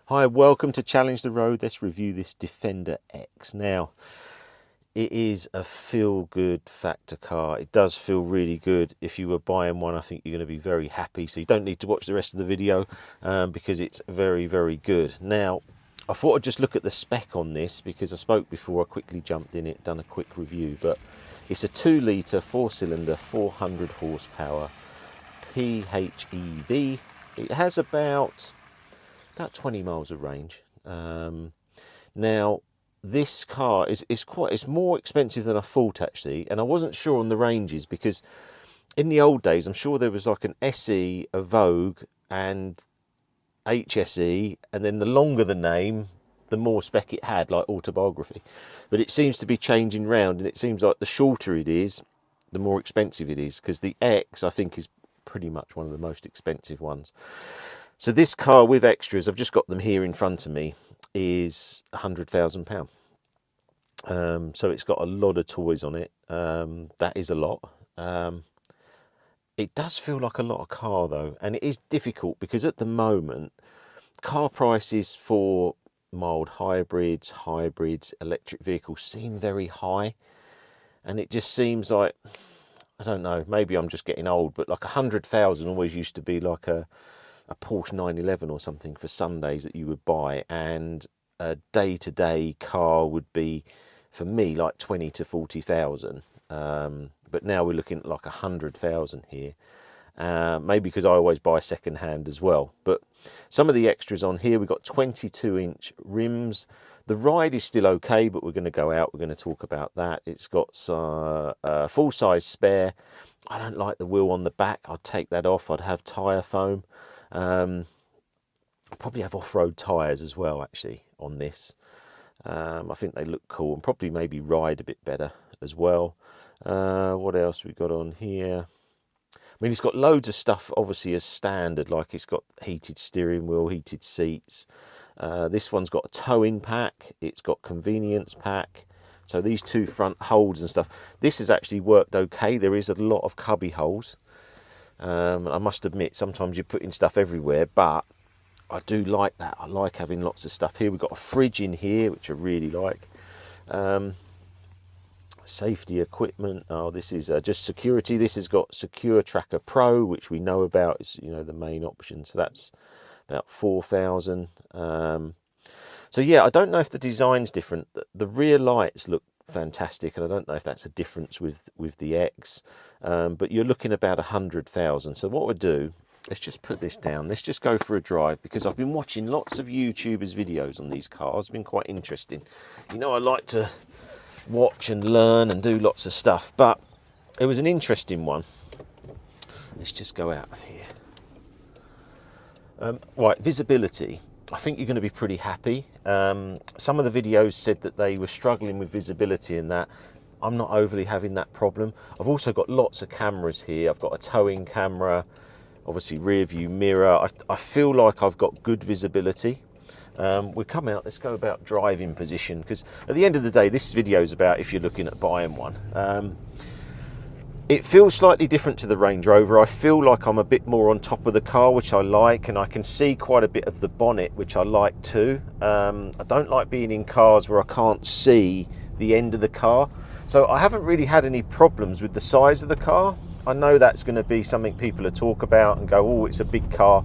Hi, welcome to Challenge the Road. Let's review this Defender X. Now, it is a feel-good factor car. It does feel really good. If you were buying one, I think you're going to be very happy. So you don't need to watch the rest of the video because it's very, very good. Now, I thought I'd just look at the spec on this because I spoke before. I quickly jumped in it, done a quick review. But it's a 2-litre, 4-cylinder, 400 horsepower PHEV. It has about 20 miles of range. Now, this car is more expensive than I thought actually, and I wasn't sure on the ranges because in the old days I'm sure there was like an SE, a Vogue, and HSE, and then the longer the name, the more spec it had, like Autobiography. But it seems to be changing round, and it seems like the shorter it is, the more expensive it is, because the X I think is pretty much one of the most expensive ones. So this car with extras, I've just got them here in front of me, is £100,000. So it's got a lot of toys on it. That is a lot. It does feel like a lot of car though, and it is difficult because at the moment, car prices for mild hybrids, electric vehicles seem very high, and it just seems like, I don't know, maybe I'm just getting old, but like 100,000 always used to be like a Porsche 911 or something for Sundays that you would buy, and a day-to-day car would be, for me, like 20 to 40,000. But now we're looking at like 100,000 here. Maybe because I always buy second-hand as well. But some of the extras on here, we've got 22-inch rims. The ride is still okay, but we're going to go out. We're going to talk about that. It's got a full-size spare. I don't like the wheel on the back. I'd take that off. I'd have tyre foam. I'll probably have off-road tyres as well, actually, on this. I think they look cool and probably maybe ride a bit better as well. What else we got on here? I mean, it's got loads of stuff, obviously, as standard, like it's got heated steering wheel, heated seats. This one's got a towing pack. It's got convenience pack. So these two front holds and stuff. This has actually worked okay. There is a lot of cubby holes. I must admit, sometimes you're putting stuff everywhere, but I do like that. I like having lots of stuff here. We've got a fridge in here, which I really like. Safety equipment. Oh, this is just security. This has got Secure Tracker Pro, which we know about. It's, you know, the main option. So that's about 4,000. So yeah, I don't know if the design's different. The rear lights look fantastic, and I don't know if that's a difference with the X, but you're looking about 100,000. So what we'll do, let's just put this down. Let's just go for a drive, because I've been watching lots of YouTubers' videos on these cars. It's been quite interesting. You know, I like to watch and learn and do lots of stuff, but it was an interesting one. Let's just go out of here. Right, visibility. I think you're going to be pretty happy. Some of the videos said that they were struggling with visibility and that. I'm not overly having that problem. I've also got lots of cameras here. I've got a towing camera, obviously rear view mirror. I feel like I've got good visibility. We'll come out, let's go about driving position, because at the end of the day, this video is about if you're looking at buying one. It feels slightly different to the Range Rover. I feel like I'm a bit more on top of the car, which I like, and I can see quite a bit of the bonnet, which I like too. I don't like being in cars where I can't see the end of the car. So I haven't really had any problems with the size of the car. I know that's going to be something people will talk about and go, oh, it's a big car.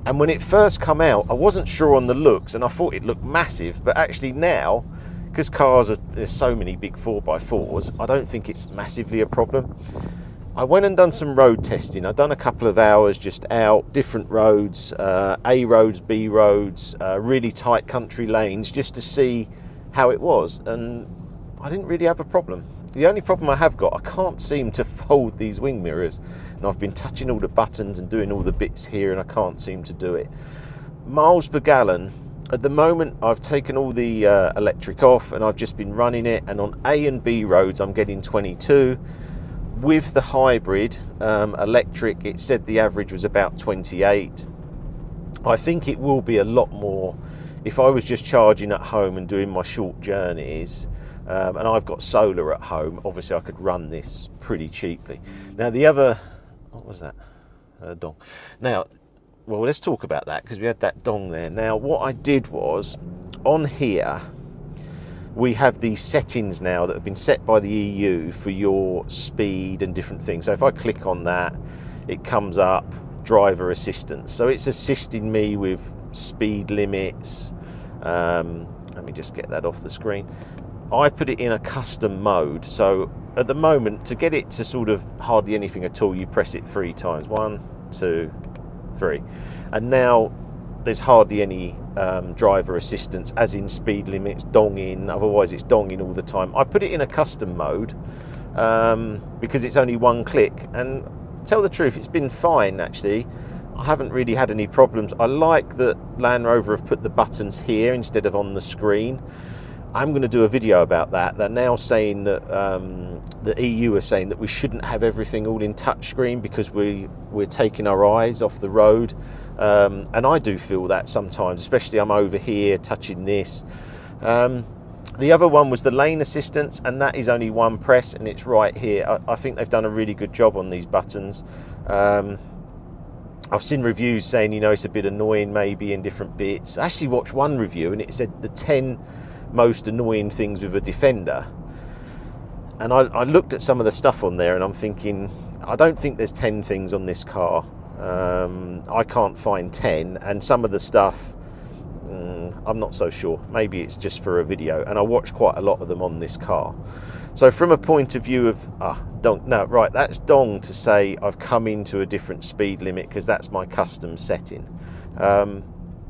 And when it first come out, I wasn't sure on the looks, and I thought it looked massive, but actually now, because there's so many big 4x4s, I don't think it's massively a problem. I went and done some road testing. I've done a couple of hours just out, different roads, A roads, B roads, really tight country lanes, just to see how it was, and I didn't really have a problem. The only problem I have got, I can't seem to fold these wing mirrors, and I've been touching all the buttons and doing all the bits here, and I can't seem to do it. Miles per gallon. At the moment, I've taken all the electric off, and I've just been running it, and on A and B roads I'm getting 22. With the hybrid electric, it said the average was about 28. I think it will be a lot more if I was just charging at home and doing my short journeys. And I've got solar at home. Obviously I could run this pretty cheaply. Now the other, what was that? Dong. Now well, let's talk about that because we had that dong there. Now, what I did was, on here, we have these settings now that have been set by the EU for your speed and different things. So if I click on that, it comes up driver assistance. So it's assisting me with speed limits. Let me just get that off the screen. I put it in a custom mode. So at the moment, to get it to sort of hardly anything at all, you press it 3 times. 1, 2, 3. And now there's hardly any driver assistance, as in speed limits, donging. Otherwise it's donging all the time. I put it in a custom mode because it's only 1 click, and to tell the truth, it's been fine actually. I haven't really had any problems. I like that Land Rover have put the buttons here instead of on the screen. I'm going to do a video about that. They're now saying that the EU are saying that we shouldn't have everything all in touchscreen because we're taking our eyes off the road. And I do feel that sometimes, especially I'm over here touching this. The other one was the lane assistance, and that is only 1 press and it's right here. I think they've done a really good job on these buttons. I've seen reviews saying, you know, it's a bit annoying maybe in different bits. I actually watched one review and it said the 10 most annoying things with a Defender. And I looked at some of the stuff on there and I'm thinking, I don't think there's 10 things on this car. I can't find 10, and some of the stuff, I'm not so sure. Maybe it's just for a video, and I watched quite a lot of them on this car. So from a point of view of, that's dong to say I've come into a different speed limit because that's my custom setting.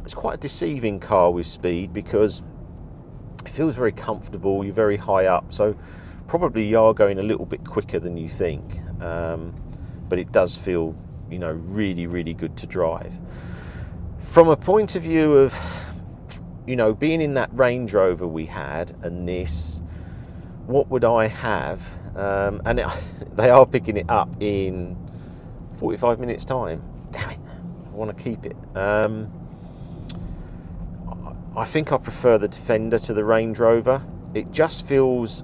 It's quite a deceiving car with speed because it feels very comfortable, you're very high up, so probably you are going a little bit quicker than you think, but it does feel, you know, really, really good to drive. From a point of view of, you know, being in that Range Rover we had and this, what would I have? They are picking it up in 45 minutes time. Damn it, I want to keep it. I think I prefer the Defender to the Range Rover. It just feels,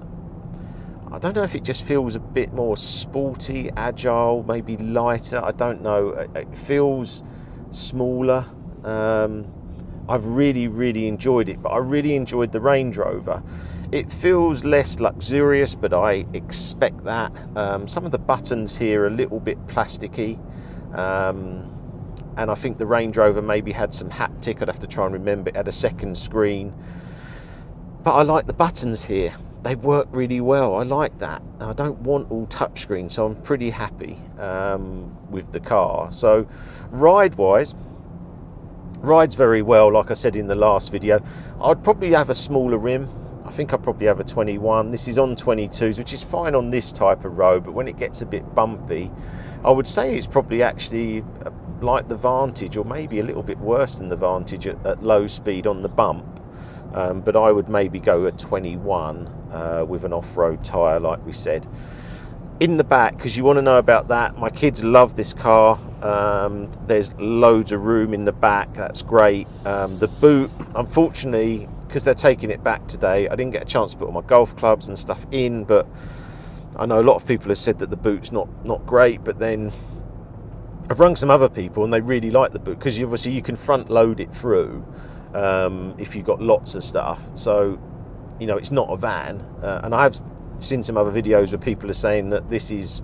I don't know if it just feels a bit more sporty, agile, maybe lighter, I don't know. It feels smaller. I've really, really enjoyed it, but I really enjoyed the Range Rover. It feels less luxurious, but I expect that. Some of the buttons here are a little bit plasticky. And I think the Range Rover maybe had some haptic. I'd have to try and remember. It had a second screen. But I like the buttons here. They work really well. I like that. I don't want all touchscreen, so I'm pretty happy with the car. So ride-wise, rides very well, like I said in the last video. I'd probably have a smaller rim. I think I'd probably have a 21. This is on 22s, which is fine on this type of road, but when it gets a bit bumpy, I would say it's probably actually like the Vantage, or maybe a little bit worse than the Vantage at low speed on the bump. But I would maybe go a 21 with an off-road tyre, like we said. In the back, because you want to know about that, my kids love this car. There's loads of room in the back, that's great. The boot, unfortunately, because they're taking it back today, I didn't get a chance to put all my golf clubs and stuff in, but I know a lot of people have said that the boot's not great, but then I've rung some other people and they really like the boot, because obviously you can front load it through if you've got lots of stuff. So, you know, it's not a van. And I've seen some other videos where people are saying that this is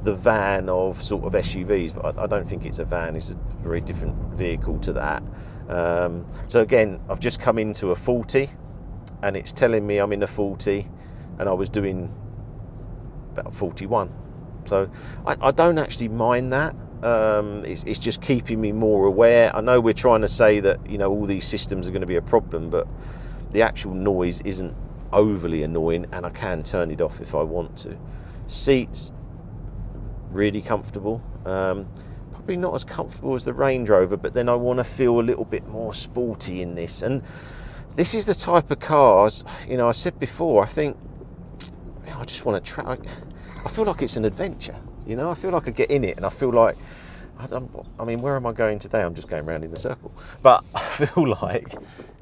the van of sort of SUVs, but I don't think it's a van. It's a very different vehicle to that. So again, I've just come into a 40 and it's telling me I'm in a 40 and I was doing about 41. So I don't actually mind that. It's just keeping me more aware. I know we're trying to say that, you know, all these systems are going to be a problem, but the actual noise isn't overly annoying, and I can turn it off if I want to. Seats, really comfortable. Probably not as comfortable as the Range Rover, but then I want to feel a little bit more sporty in this. And this is the type of cars, you know, I said before, I think I just want to try. I feel like it's an adventure, you know. I feel like I get in it and I feel like, I mean, where am I going today? I'm just going around in a circle. But I feel like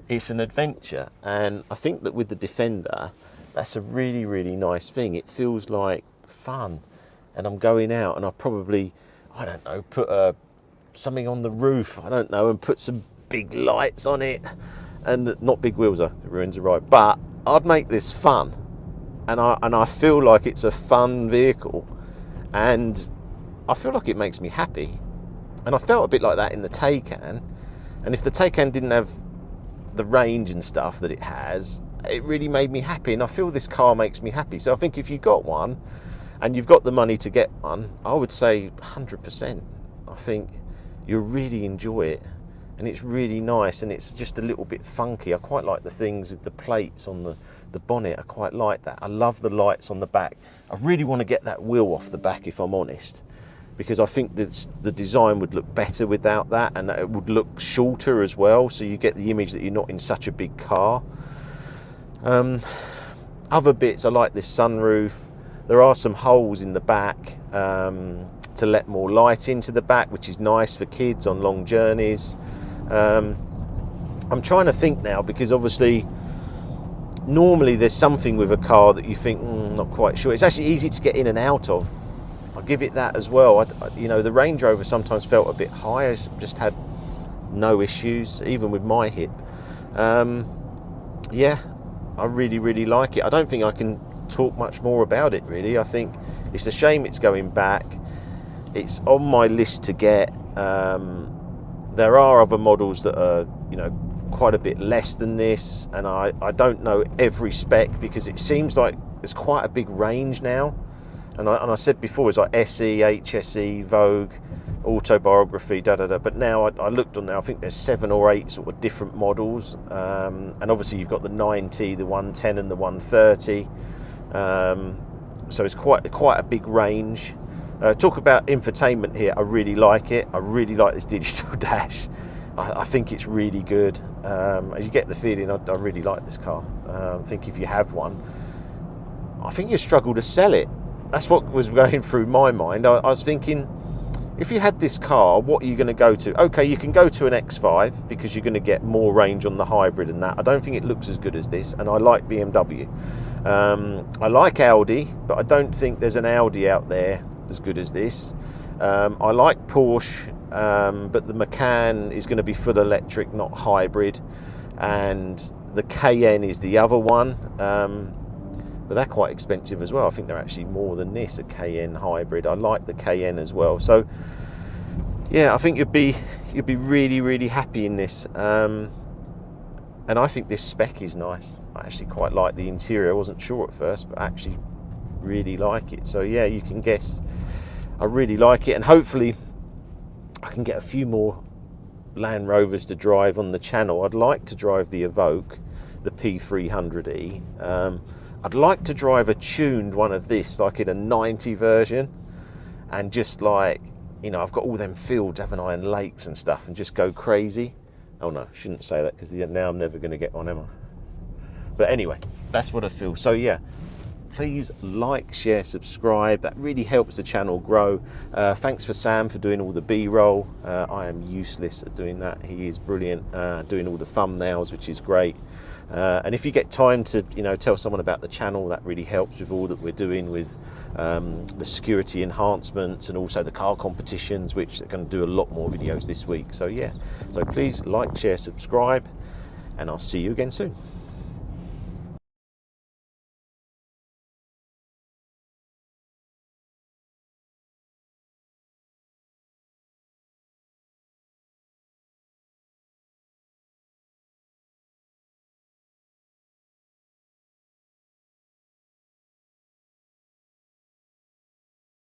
it's an adventure. And I think that with the Defender, that's a really, really nice thing. It feels like fun. And I'm going out and I probably, I don't know, put a something on the roof, I don't know, and put some big lights on it, and not big wheels, it ruins the ride, but I'd make this fun, and I feel like it's a fun vehicle, and I feel like it makes me happy. And I felt a bit like that in the Taycan, and if the Taycan didn't have the range and stuff that it has, it really made me happy, and I feel this car makes me happy. So I think if you got one and you've got the money to get one, I would say 100%. I think you'll really enjoy it, and it's really nice, and it's just a little bit funky. I quite like the things with the plates on the bonnet. I quite like that. I love the lights on the back. I really want to get that wheel off the back, if I'm honest, because I think that the design would look better without that, and it would look shorter as well, so you get the image that you're not in such a big car. Other bits, I like this sunroof. There are some holes in the back to let more light into the back, which is nice for kids on long journeys. I'm trying to think now, because obviously normally there's something with a car that you think, not quite sure. It's actually easy to get in and out of. I'll give it that as well. You know, the Range Rover sometimes felt a bit high. I just had no issues, even with my hip. Yeah, I really, really like it. I don't think I can talk much more about it, really. I think it's a shame it's going back. It's on my list to get. There are other models that are, you know, quite a bit less than this, and I don't know every spec, because it seems like there's quite a big range now. And I said before, it's like SE, HSE, Vogue, Autobiography, but now I looked on there, I think there's 7 or 8 sort of different models, and obviously you've got the 90, the 110 and the 130, so it's quite a big range. Talk about infotainment here, I really like it. I really like this digital dash. I think it's really good. As you get the feeling, I really like this car. I think if you have one, I think you struggle to sell it. That's what was going through my mind. I was thinking, if you had this car, what are you going to go to? Okay, you can go to an X5 because you're going to get more range on the hybrid and that. I don't think it looks as good as this, and I like BMW. I like Audi, but I don't think there's an Audi out there as good as this. I like Porsche, but the Macan is going to be full electric, not hybrid, and the Cayenne is the other one. But they're quite expensive as well. I think they're actually more than this, a Cayenne hybrid. I like the Cayenne as well. So yeah, I think you'd be really, really happy in this. And I think this spec is nice. I actually quite like the interior. I wasn't sure at first, but I actually really like it. So yeah, you can guess I really like it, and hopefully I can get a few more Land Rovers to drive on the channel. I'd like to drive the Evoque, the P400e. I'd like to drive a tuned one of this, like in a 90 version, and just like, you know, I've got all them fields, haven't I, and lakes and stuff, and just go crazy. Oh no, shouldn't say that, because now I'm never going to get one, am I? But anyway, that's what I feel. So yeah, please like, share, subscribe. That really helps the channel grow. Thanks for Sam for doing all the B-roll. I am useless at doing that. He is brilliant, doing all the thumbnails, which is great. And if you get time to, you know, tell someone about the channel, that really helps with all that we're doing with the security enhancements and also the car competitions, which are going to do a lot more videos this week. So yeah, so please like, share, subscribe, and I'll see you again soon.